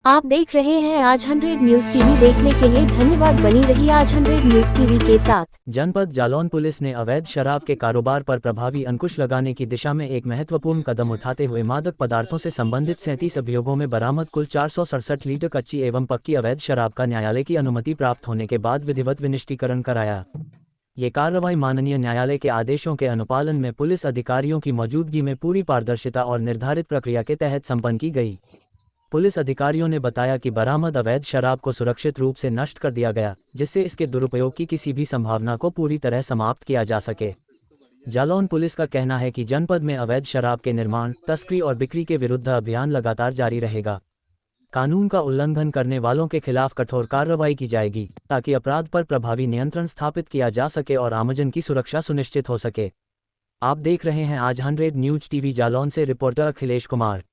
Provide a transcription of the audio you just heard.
आप देख रहे हैं आज 100 न्यूज टीवी। देखने के लिए धन्यवाद। बनी रहिए आज 100 न्यूज टीवी के साथ। जनपद जालौन पुलिस ने अवैध शराब के कारोबार पर प्रभावी अंकुश लगाने की दिशा में एक महत्वपूर्ण कदम उठाते हुए मादक पदार्थों से संबंधित 37 अभियोगों में बरामद कुल 467 लीटर कच्ची एवं पक्की अवैध शराब का न्यायालय की अनुमति प्राप्त होने के बाद विधिवत विनिष्टीकरण कराया। ये कार्रवाई माननीय न्यायालय के आदेशों के अनुपालन में पुलिस अधिकारियों की मौजूदगी में पूरी पारदर्शिता और निर्धारित प्रक्रिया के तहत संपन्न की गई। पुलिस अधिकारियों ने बताया कि बरामद अवैध शराब को सुरक्षित रूप से नष्ट कर दिया गया, जिससे इसके दुरुपयोग की किसी भी संभावना को पूरी तरह समाप्त किया जा सके। जालौन पुलिस का कहना है कि जनपद में अवैध शराब के निर्माण, तस्करी और बिक्री के विरुद्ध अभियान लगातार जारी रहेगा। कानून का उल्लंघन करने वालों के खिलाफ कठोर कार्रवाई की जाएगी, ताकि अपराध पर प्रभावी नियंत्रण स्थापित किया जा सके और आमजन की सुरक्षा सुनिश्चित हो सके। आप देख रहे हैं आज 100 न्यूज टीवी। जालौन से रिपोर्टर अखिलेश कुमार।